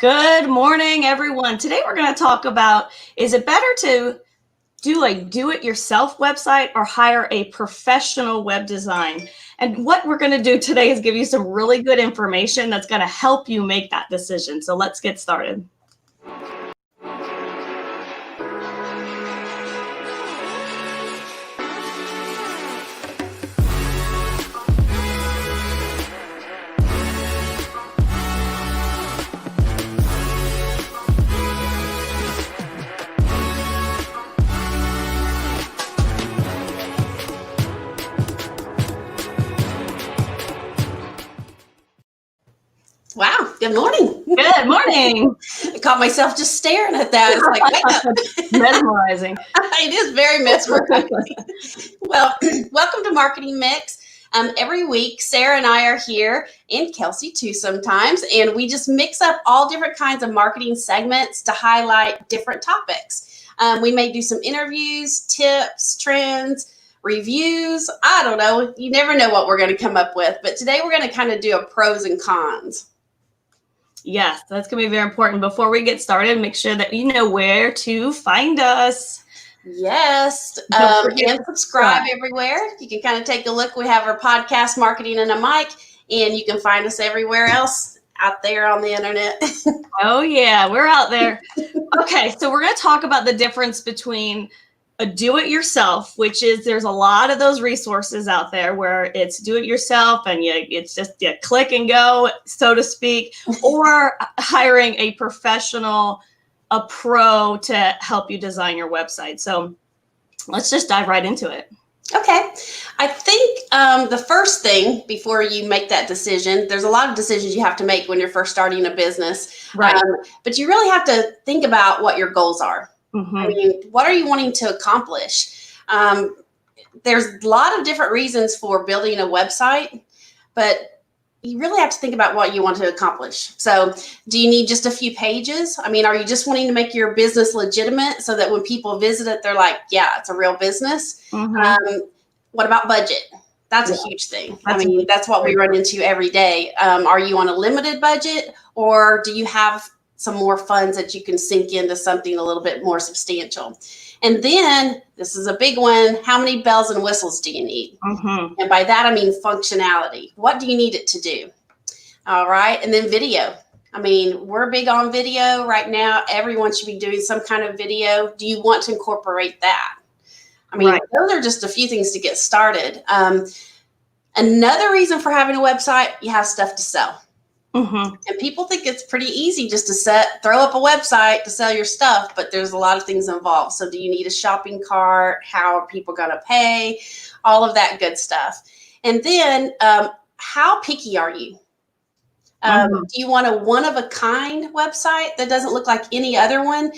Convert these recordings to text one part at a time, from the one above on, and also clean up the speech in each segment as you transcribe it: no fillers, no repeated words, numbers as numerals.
Good morning, everyone. Today we're going to talk about, is it better to do a do-it-yourself website or hire a professional web design? And what we're going to do today is give you some really good information that's going to help you make that decision. So let's get started. Wow, good morning. Good morning. I caught myself just staring at that. It's like, wake up. Mesmerizing. It is very mesmerizing. Well, welcome to Marketing Mix. Every week, Sarah and I are here, and Kelsey too sometimes, and we just mix up all different kinds of marketing segments to highlight different topics. We may do some interviews, tips, trends, reviews. I don't know. You never know what we're going to come up with, but today we're going to kind of do a pros and cons. Yes, that's going to be very important. Before we get started, make sure that you know where to find us. Yes, and subscribe everywhere. You can kind of take a look. We have our podcast, Marketing and a Mic, and you can find us everywhere else out there on the internet. Oh, yeah, we're out there. Okay, so we're going to talk about the difference between a do-it-yourself, which is there's a lot of those resources out there where it's do-it-yourself and it's just you click and go, so to speak, or hiring a professional, a pro to help you design your website. So let's just dive right into it. Okay. I think the first thing before you make that decision, there's a lot of decisions you have to make when you're first starting a business, right? But you really have to think about what your goals are. Mm-hmm. I mean, what are you wanting to accomplish? There's a lot of different reasons for building a website, but you really have to think about what you want to accomplish. So do you need just a few pages? I mean, are you just wanting to make your business legitimate so that when people visit it, they're like, yeah, it's a real business? Mm-hmm. What about budget? That's a huge thing. That's what we run into every day. Are you on a limited budget, or do you have some more funds that you can sink into something a little bit more substantial? And then this is a big one. How many bells and whistles do you need? Mm-hmm. And by that, I mean functionality. What do you need it to do? All right. And then video. I mean, we're big on video right now. Everyone should be doing some kind of video. Do you want to incorporate that? I mean, right. Those are just a few things to get started. Another reason for having a website, you have stuff to sell. Mm-hmm. And people think it's pretty easy just to throw up a website to sell your stuff, but there's a lot of things involved. So do you need a shopping cart? How are people going to pay? All of that good stuff. And then how picky are you? Do you want a one-of-a-kind website that doesn't look like any other one?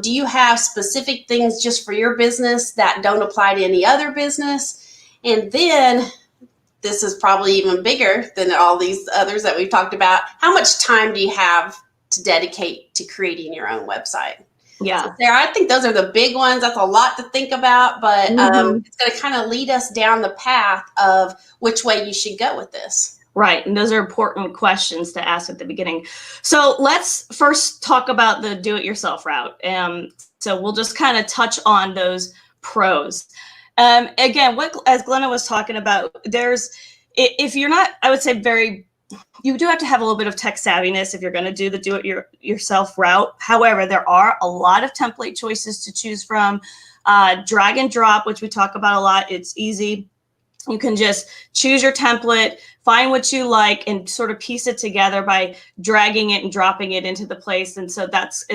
Do you have specific things just for your business that don't apply to any other business? And then this is probably even bigger than all these others that we've talked about. How much time do you have to dedicate to creating your own website? Yeah. So Sarah, I think those are the big ones. That's a lot to think about, but it's going to kind of lead us down the path of which way you should go with this. Right. And those are important questions to ask at the beginning. So let's first talk about the do-it-yourself route. So we'll just kind of touch on those pros. Again, as Glenna was talking about, if you're not, I would say you do have to have a little bit of tech savviness if you're going to do the do-it-yourself route. However, there are a lot of template choices to choose from. Drag and drop, which we talk about a lot. It's easy. You can just choose your template, find what you like, and sort of piece it together by dragging it and dropping it into the place. And so that's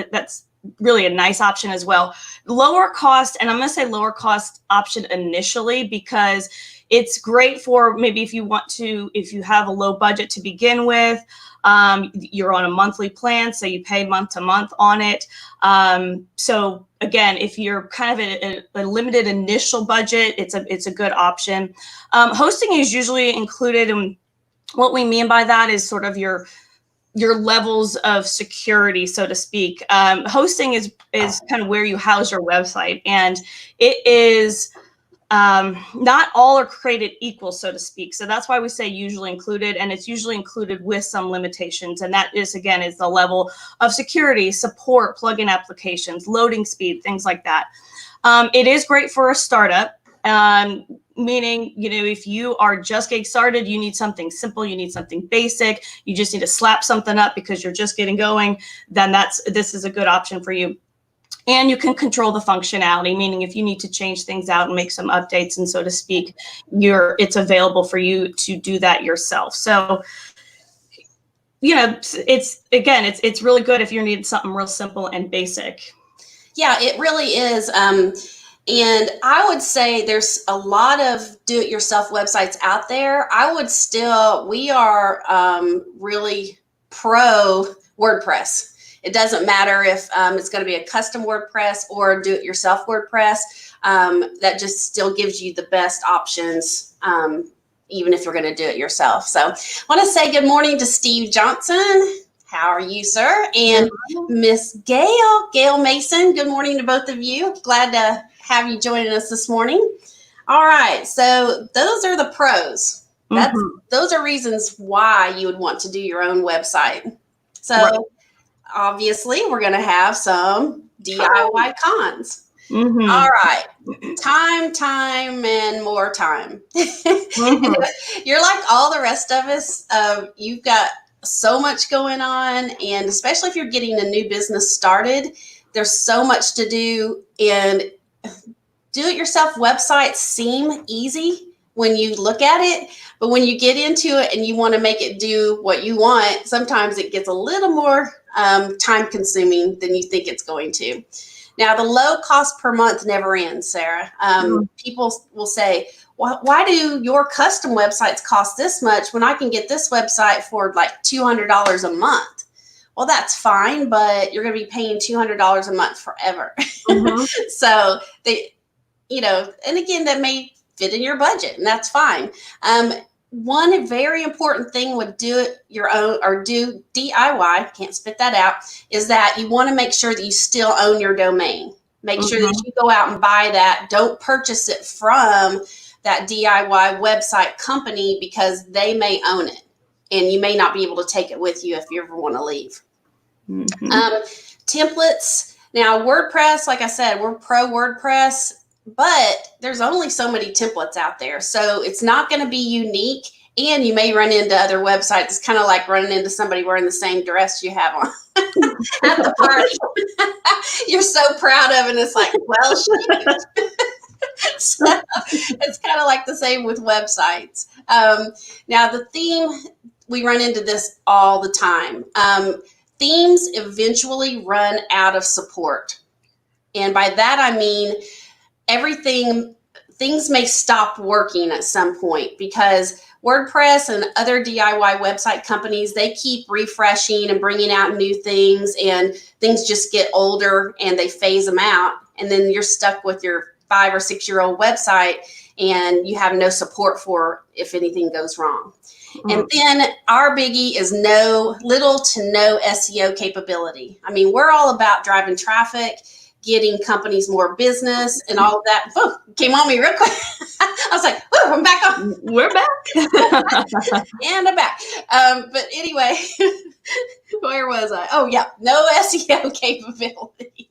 really a nice option as well. Lower cost, and I'm going to say lower cost option initially, because it's great for maybe if you have a low budget to begin with, you're on a monthly plan, so you pay month to month on it. So again, if you're kind of a limited initial budget, it's a good option. Hosting is usually included, and what we mean by that is sort of your levels of security, so to speak. Hosting is kind of where you house your website, and it is not all are created equal, so to speak. So that's why we say usually included, and it's usually included with some limitations. And that is, again, is the level of security, support, plugin applications, loading speed, things like that. It is great for a startup, meaning, if you are just getting started, you need something simple, you need something basic, you just need to slap something up because you're just getting going, then this is a good option for you. And you can control the functionality, meaning if you need to change things out and make some updates, and so to speak, it's available for you to do that yourself. So, it's really good if you need something real simple and basic. Yeah, it really is. And I would say there's a lot of do-it-yourself websites out there. We are really pro WordPress. It doesn't matter if it's going to be a custom WordPress or do-it-yourself WordPress. That just still gives you the best options, even if you're going to do it yourself. So I want to say good morning to Steve Johnson. How are you, sir? And Miss Gail Mason, good morning to both of you. Glad to have you joining us this morning. All right, so those are the pros. Those are reasons why you would want to do your own website. So right. Obviously, we're going to have some DIY cons. Mm-hmm. All right. Time, and more time. Mm-hmm. You're like all the rest of us. You've got so much going on, and especially if you're getting a new business started, there's so much to do. And do-it-yourself websites seem easy when you look at it, but when you get into it and you want to make it do what you want, sometimes it gets a little more time consuming than you think it's going to. Now, the low cost per month never ends, Sarah. People will say, why do your custom websites cost this much when I can get this website for like $200 a month? Well, that's fine, but you're going to be paying $200 a month forever. Mm-hmm. So and again, that may fit in your budget, and that's fine. One very important thing with do it your own or do DIY, can't spit that out, is that you want to make sure that you still own your domain. Make sure that you go out and buy that. Don't purchase it from that DIY website company because they may own it and you may not be able to take it with you if you ever want to leave. Mm-hmm. Templates. Now, WordPress, like I said, we're pro WordPress, but there's only so many templates out there. So it's not going to be unique, and you may run into other websites. It's kind of like running into somebody wearing the same dress you have on at the party. You're so proud of it, and it's like, well, shoot. So it's kind of like the same with websites. Now, the theme, we run into this all the time. Themes eventually run out of support. And by that, I mean, things may stop working at some point because WordPress and other DIY website companies, they keep refreshing and bringing out new things, and things just get older and they phase them out. And then you're stuck with your 5 or 6 year old website and you have no support for if anything goes wrong. Mm-hmm. And then our biggie is little to no SEO capability. I mean, we're all about driving traffic, getting companies more business and all of that. Oh, came on me real quick. I was like, oh, I'm back on. We're back. And I'm back. But anyway, where was I? Oh, yeah. No SEO capability.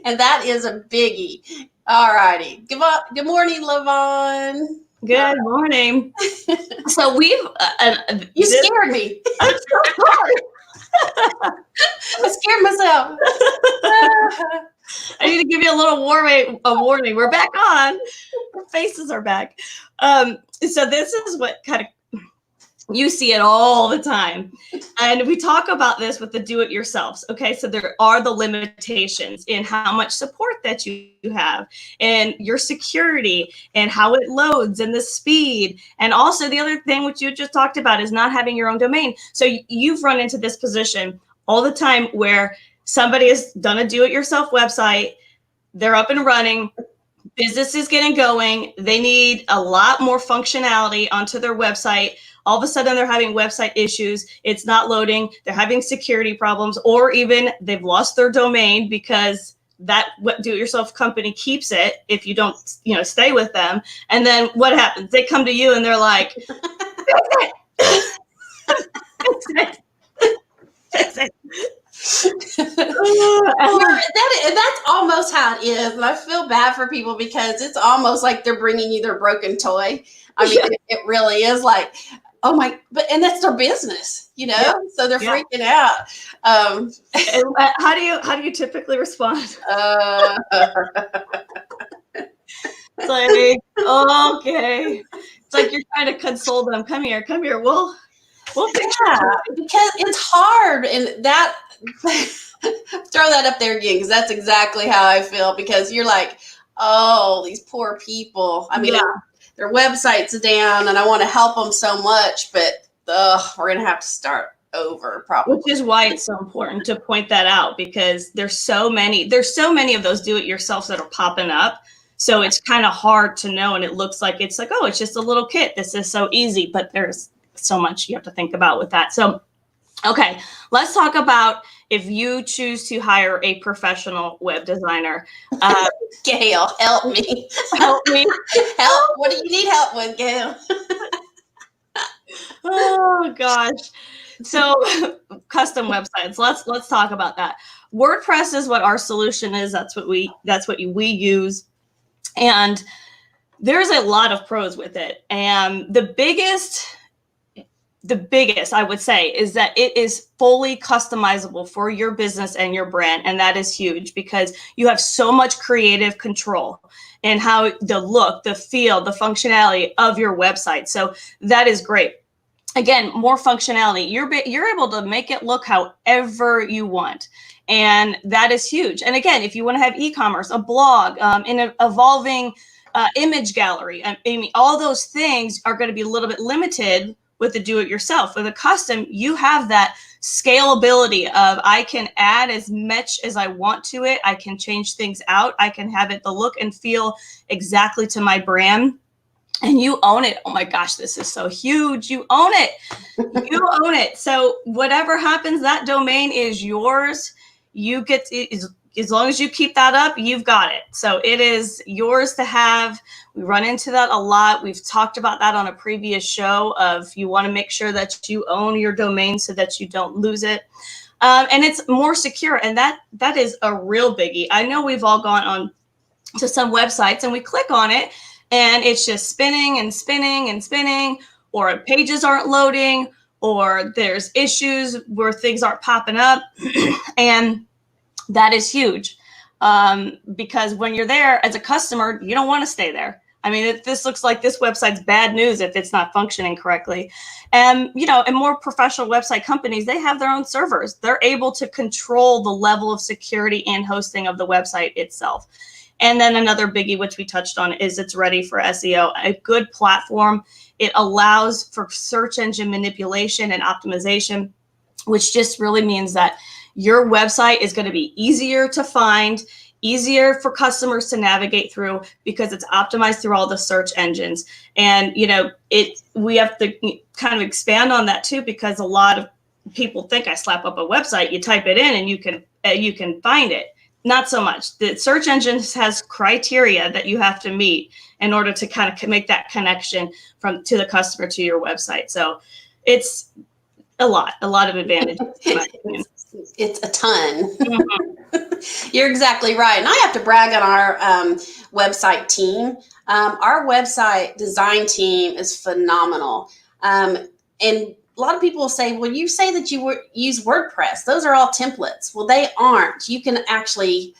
And that is a biggie. All righty. Good morning, LaVon. Good morning. So we've... you scared me. I'm so sorry. I scared myself. I need to give you a little warning. We're back on. Our faces are back. So this is what kind of, you see it all the time. And we talk about this with the do-it-yourselves. Okay, so there are the limitations in how much support that you have and your security and how it loads and the speed. And also the other thing which you just talked about is not having your own domain. So you've run into this position all the time where somebody has done a do-it-yourself website, they're up and running, business is getting going, they need a lot more functionality onto their website. All of a sudden they're having website issues, it's not loading, they're having security problems, or even they've lost their domain because that what do-it-yourself company keeps it if you don't, stay with them. And then what happens? They come to you and they're like, fix it. Fix it. Fix it. That's almost how it is, and I feel bad for people because it's almost like they're bringing you their broken toy. I mean, it really is like, oh my! And that's their business, Yeah. So they're freaking out. How do you typically respond? It's like, okay. It's like you're trying to console them. Come here. We'll fix it. Because it's hard, and that throw that up there again, because that's exactly how I feel. Because you're like, oh, these poor people. I mean, their website's down, and I want to help them so much, but we're gonna have to start over, probably. Which is why it's so important to point that out, because there's so many of those do-it-yourselfs that are popping up. So it's kind of hard to know, and it looks like it's like, oh, it's just a little kit. This is so easy, but there's so much you have to think about with that. So, okay, let's talk about if you choose to hire a professional web designer. Gail, help me. Help me. Help. What do you need help with, Gail? Oh gosh. So custom websites. Let's talk about that. WordPress is what our solution is. That's what we use. And there's a lot of pros with it. And the biggest I would say is that it is fully customizable for your business and your brand. And that is huge because you have so much creative control in how the look, the feel, the functionality of your website. So that is great. Again, more functionality. You're able to make it look however you want. And that is huge. And again, if you want to have e-commerce, a blog, in an evolving image gallery, I mean, all those things are going to be a little bit limited with the do-it-yourself. With a custom, you have that scalability of I can add as much as I want to it. I can change things out. I can have it the look and feel exactly to my brand. And you own it. Oh my gosh, this is so huge. You own it. You own it. So whatever happens, that domain is yours. You get it, as long as you keep that up, you've got it. So it is yours to have. We run into that a lot. We've talked about that on a previous show of you want to make sure that you own your domain so that you don't lose it. And it's more secure. And that is a real biggie. I know we've all gone on to some websites and we click on it and it's just spinning and spinning and spinning, or pages aren't loading, or there's issues where things aren't popping up. And that is huge, because when you're there as a customer, you don't want to stay there. I mean, this looks like this website's bad news if it's not functioning correctly. And, and more professional website companies, they have their own servers. They're able to control the level of security and hosting of the website itself. And then another biggie, which we touched on, is it's ready for SEO. A good platform. It allows for search engine manipulation and optimization, which just really means that your website is going to be easier to find, easier for customers to navigate through because it's optimized through all the search engines. And, we have to kind of expand on that too, because a lot of people think I slap up a website, you type it in and you can find it. Not so much. The search engines has criteria that you have to meet in order to kind of make that connection to the customer to your website. So it's a lot of advantages. It's a ton. Mm-hmm. You're exactly right. And I have to brag on our website team. Our website design team is phenomenal. And a lot of people will say, well, you say that you use WordPress. Those are all templates. Well, they aren't. You can actually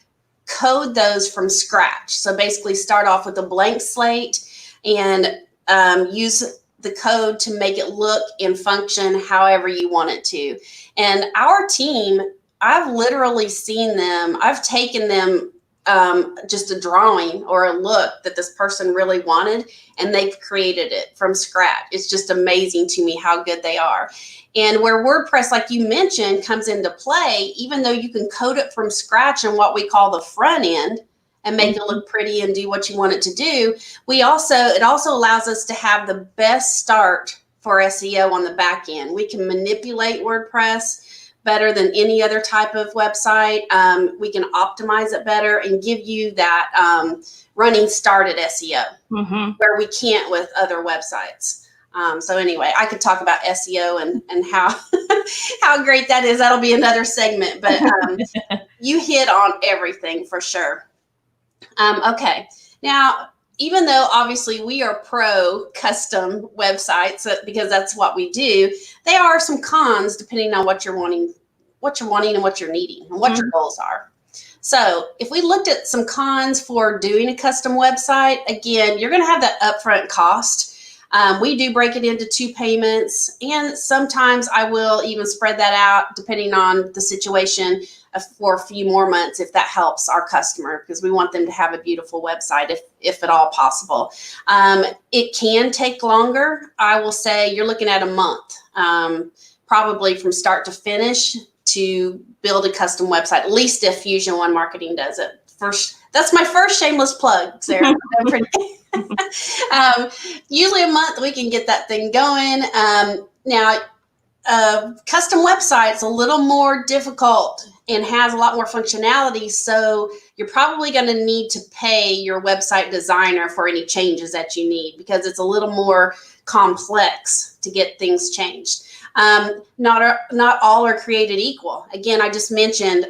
code those from scratch. So basically start off with a blank slate and use the code to make it look and function however you want it to. And our team, I've literally seen them. I've taken them just a drawing or a look that this person really wanted, and they've created it from scratch. It's just amazing to me how good they are. And where WordPress, like you mentioned, comes into play, even though you can code it from scratch in what we call the front end and make it look pretty and do what you want it to do, it also allows us to have the best start for SEO on the back end. We can manipulate WordPress better than any other type of website. We can optimize it better and give you that running start at SEO where we can't with other websites. So anyway, I could talk about SEO and how how great that is. That'll be another segment, but you hit on everything for sure. Okay, now even though obviously we are pro custom websites because that's what we do, there are some cons depending on what you're wanting and what you're needing and what your goals are. So if we looked at some cons for doing a custom website, again, you're going to have that upfront cost. We do break it into 2 payments, and sometimes I will even spread that out depending on the situation for a few more months if that helps our customer, because we want them to have a beautiful website if at all possible. It can take longer. I will say you're looking at a month, probably from start to finish to build a custom website, at least if Fusion One Marketing does it. That's my first shameless plug, Sarah. Usually a month we can get that thing going. Now, custom website's a little more difficult and has a lot more functionality, so you're probably going to need to pay your website designer for any changes that you need because it's a little more complex to get things changed. Not all are created equal. Again, I just mentioned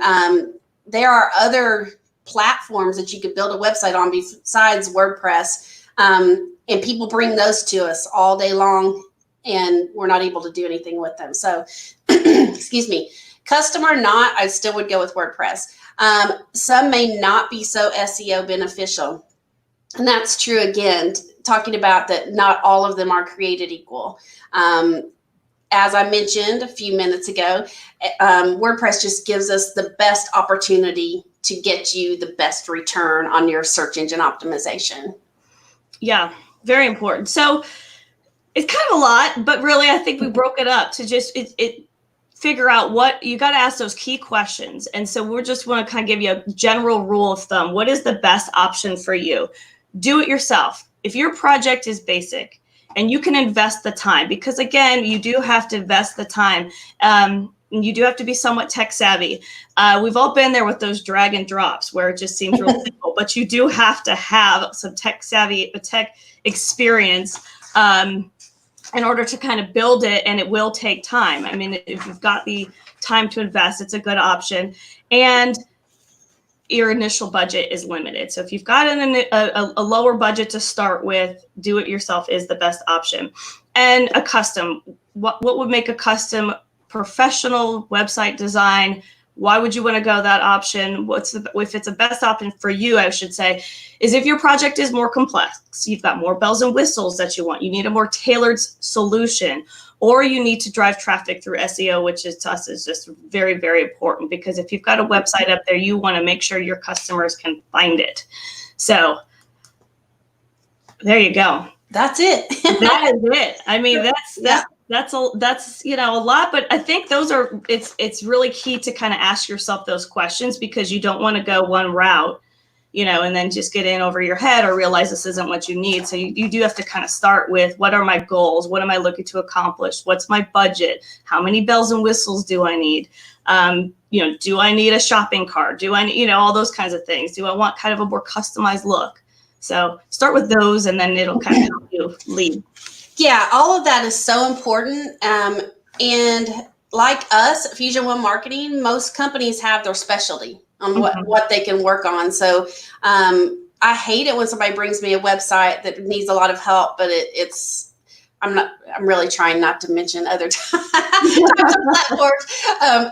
there are other platforms that you could build a website on besides WordPress, and people bring those to us all day long, and we're not able to do anything with them. So, excuse me, custom or not, I still would go with WordPress. Some may not be so SEO beneficial, and that's true. Again, talking about that, not all of them are created equal. As I mentioned a few minutes ago, WordPress just gives us the best opportunity to get you the best return on your search engine optimization. Yeah, very important. So it's kind of a lot, but really I think we broke it up to just figure out what you got to ask those key questions. And so we're just want to kind of give you a general rule of thumb. What is the best option for you? Do it yourself. If your project is basic and you can invest the time, because again, you do have to invest the time. You do have to be somewhat tech savvy. We've all been there with those drag and drops where it just seems real simple, but you do have to have some tech experience in order to kind of build it, and it will take time. I mean, if you've got the time to invest, it's a good option. And your initial budget is limited. So if you've got a lower budget to start with, do it yourself is the best option. And a custom, what would make a custom professional website design? Why would you want to go that option? If it's a best option for you, I should say, is if your project is more complex, you've got more bells and whistles that you want, you need a more tailored solution, or you need to drive traffic through SEO, which is to us is just very, very important, because if you've got a website up there, you want to make sure your customers can find it. So there you go. That's it. That is it. I mean, that's a lot, but I think it's really key to kind of ask yourself those questions, because you don't want to go one route, and then just get in over your head or realize this isn't what you need. So you do have to kind of start with, what are my goals? What am I looking to accomplish? What's my budget? How many bells and whistles do I need? Do I need a shopping cart? Do I need, all those kinds of things? Do I want kind of a more customized look? So start with those, and then it'll kind of help you lead. Yeah, all of that is so important. And like us, Fusion One Marketing, most companies have their specialty on what they can work on. So I hate it when somebody brings me a website that needs a lot of help, but I'm really trying not to mention other types of platforms,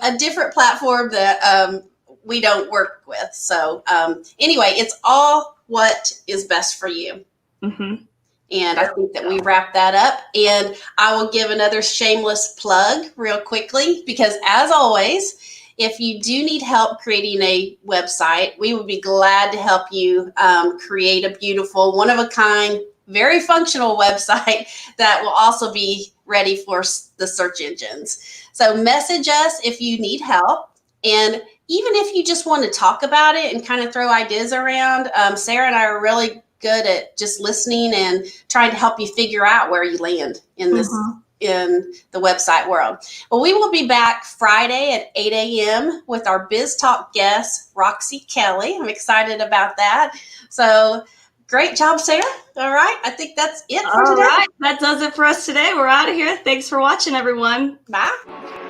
a different platform that we don't work with. So anyway, it's all what is best for you. Mm-hmm. And I think that we wrap that up. And I will give another shameless plug real quickly, because as always, if you do need help creating a website, we would be glad to help you create a beautiful, one-of-a-kind, very functional website that will also be ready for the search engines. So message us if you need help. And even if you just want to talk about it and kind of throw ideas around, Sarah and I are really good at just listening and trying to help you figure out where you land in this in the website world. Well, we will be back Friday at 8 a.m. with our Biz Talk guest, Roxy Kelly. I'm excited about that. So great job, Sarah. All right. I think that's it for today. All right. That does it for us today. We're out of here. Thanks for watching, everyone. Bye.